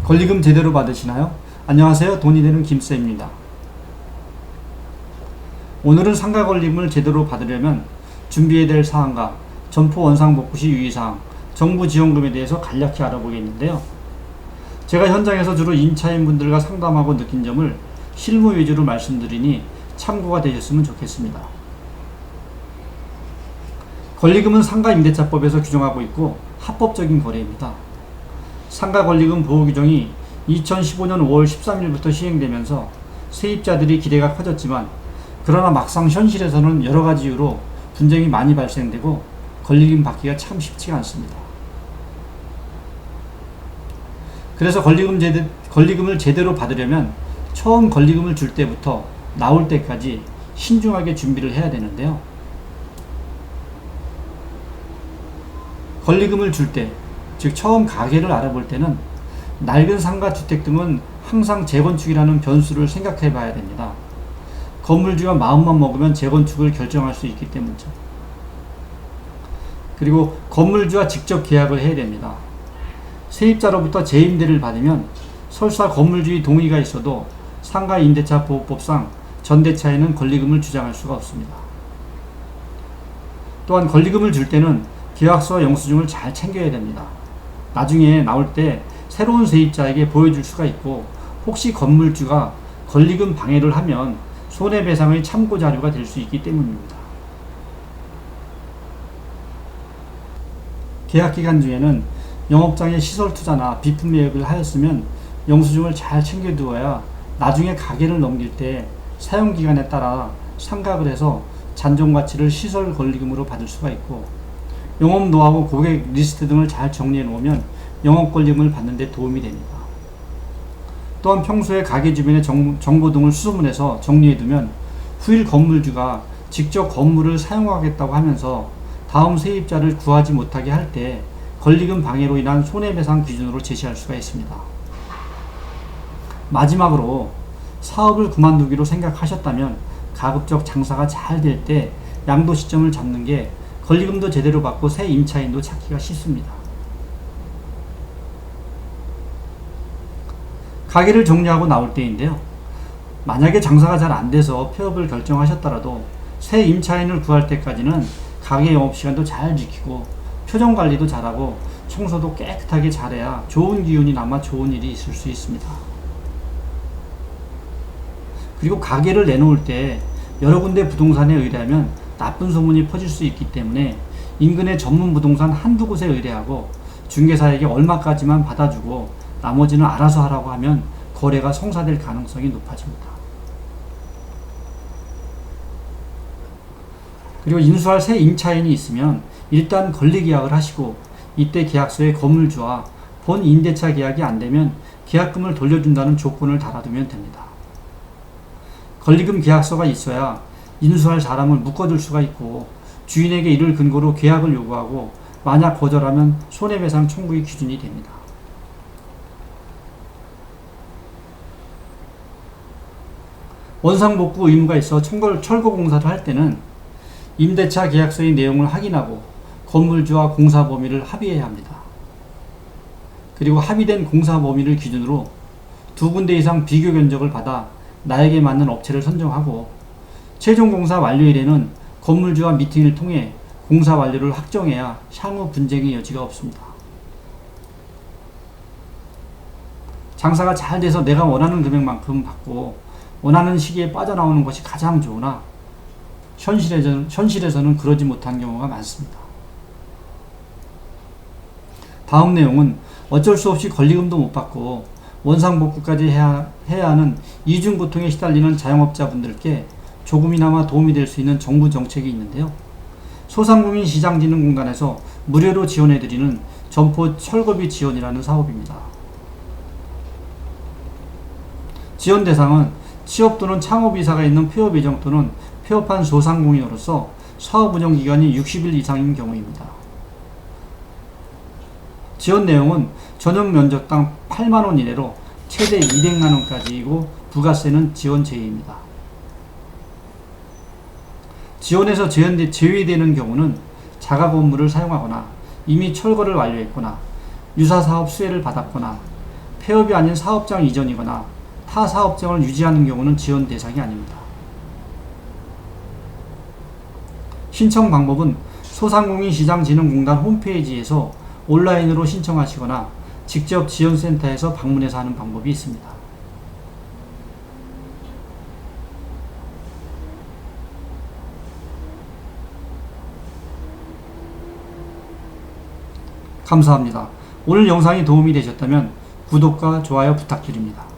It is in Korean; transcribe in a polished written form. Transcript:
권리금 제대로 받으시나요? 안녕하세요. 돈이 되는 김쌤입니다. 오늘은 상가 권리금을 제대로 받으려면 준비해야 될 사항과 점포 원상복구 시 유의사항, 정부 지원금에 대해서 간략히 알아보겠는데요. 제가 현장에서 주로 임차인분들과 상담하고 느낀 점을 실무 위주로 말씀드리니 참고가 되셨으면 좋겠습니다. 권리금은 상가임대차법에서 규정하고 있고 합법적인 거래입니다. 상가권리금 보호규정이 2015년 5월 13일부터 시행되면서 세입자들이 기대가 커졌지만 그러나 막상 현실에서는 여러가지 이유로 분쟁이 많이 발생되고 권리금 받기가 참 쉽지가 않습니다. 그래서 권리금을 제대로 받으려면 처음 권리금을 줄 때부터 나올 때까지 신중하게 준비를 해야 되는데요. 권리금을 줄 때, 즉 처음 가게를 알아볼 때는 낡은 상가 주택 등은 항상 재건축이라는 변수를 생각해 봐야 됩니다. 건물주가 마음만 먹으면 재건축을 결정할 수 있기 때문이죠. 그리고 건물주와 직접 계약을 해야 됩니다. 세입자로부터 재임대를 받으면 설사 건물주의 동의가 있어도 상가임대차 보호법상 전대차에는 권리금을 주장할 수가 없습니다. 또한 권리금을 줄 때는 계약서와 영수증을 잘 챙겨야 됩니다. 나중에 나올 때 새로운 세입자에게 보여줄 수가 있고 혹시 건물주가 권리금 방해를 하면 손해배상의 참고자료가 될 수 있기 때문입니다. 계약기간 중에는 영업장에 시설투자나 비품 매입을 하였으면 영수증을 잘 챙겨두어야 나중에 가게를 넘길 때 사용기간에 따라 상각을 해서 잔존가치를 시설 권리금으로 받을 수가 있고 영업 노하우, 고객 리스트 등을 잘 정리해 놓으면 영업 권리금을 받는 데 도움이 됩니다. 또한 평소에 가게 주변의 정보 등을 수소문해서 정리해 두면 후일 건물주가 직접 건물을 사용하겠다고 하면서 다음 세입자를 구하지 못하게 할 때 권리금 방해로 인한 손해배상 기준으로 제시할 수가 있습니다. 마지막으로 사업을 그만두기로 생각하셨다면 가급적 장사가 잘 될 때 양도 시점을 잡는 게 권리금도 제대로 받고 새 임차인도 찾기가 쉽습니다. 가게를 정리하고 나올 때인데요. 만약에 장사가 잘 안 돼서 폐업을 결정하셨더라도 새 임차인을 구할 때까지는 가게 영업시간도 잘 지키고 표정 관리도 잘하고 청소도 깨끗하게 잘해야 좋은 기운이 남아 좋은 일이 있을 수 있습니다. 그리고 가게를 내놓을 때 여러 군데 부동산에 의뢰하면 나쁜 소문이 퍼질 수 있기 때문에 인근의 전문 부동산 한두 곳에 의뢰하고 중개사에게 얼마까지만 받아주고 나머지는 알아서 하라고 하면 거래가 성사될 가능성이 높아집니다. 그리고 인수할 새 임차인이 있으면 일단 권리계약을 하시고 이때 계약서에 건물주와 본 임대차 계약이 안되면 계약금을 돌려준다는 조건을 달아두면 됩니다. 권리금 계약서가 있어야 인수할 사람을 묶어둘 수가 있고 주인에게 이를 근거로 계약을 요구하고 만약 거절하면 손해배상 청구의 기준이 됩니다. 원상복구 의무가 있어 철거공사를 할 때는 임대차 계약서의 내용을 확인하고 건물주와 공사 범위를 합의해야 합니다. 그리고 합의된 공사 범위를 기준으로 두 군데 이상 비교 견적을 받아 나에게 맞는 업체를 선정하고 최종 공사 완료일에는 건물주와 미팅을 통해 공사 완료를 확정해야 향후 분쟁의 여지가 없습니다. 장사가 잘 돼서 내가 원하는 금액만큼 받고 원하는 시기에 빠져나오는 것이 가장 좋으나 현실에서는 그러지 못한 경우가 많습니다. 다음 내용은 어쩔 수 없이 권리금도 못 받고 원상복구까지 해야 하는 이중고통에 시달리는 자영업자분들께 조금이나마 도움이 될 수 있는 정부 정책이 있는데요. 소상공인 시장진흥공단에서 무료로 지원해드리는 점포 철거비 지원이라는 사업입니다. 지원 대상은 취업 또는 창업 이사가 있는 폐업 예정 또는 폐업한 소상공인으로서 사업 운영 기간이 60일 이상인 경우입니다. 지원 내용은 전용 면적당 8만원 이내로 최대 200만원까지이고 부가세는 지원 제외입니다. 지원에서 제외되는 경우는 자가 건물을 사용하거나 이미 철거를 완료했거나 유사사업 수혜를 받았거나 폐업이 아닌 사업장 이전이거나 타 사업장을 유지하는 경우는 지원 대상이 아닙니다. 신청 방법은 소상공인시장진흥공단 홈페이지에서 온라인으로 신청하시거나 직접 지원센터에서 방문해서 하는 방법이 있습니다. 감사합니다. 오늘 영상이 도움이 되셨다면 구독과 좋아요 부탁드립니다.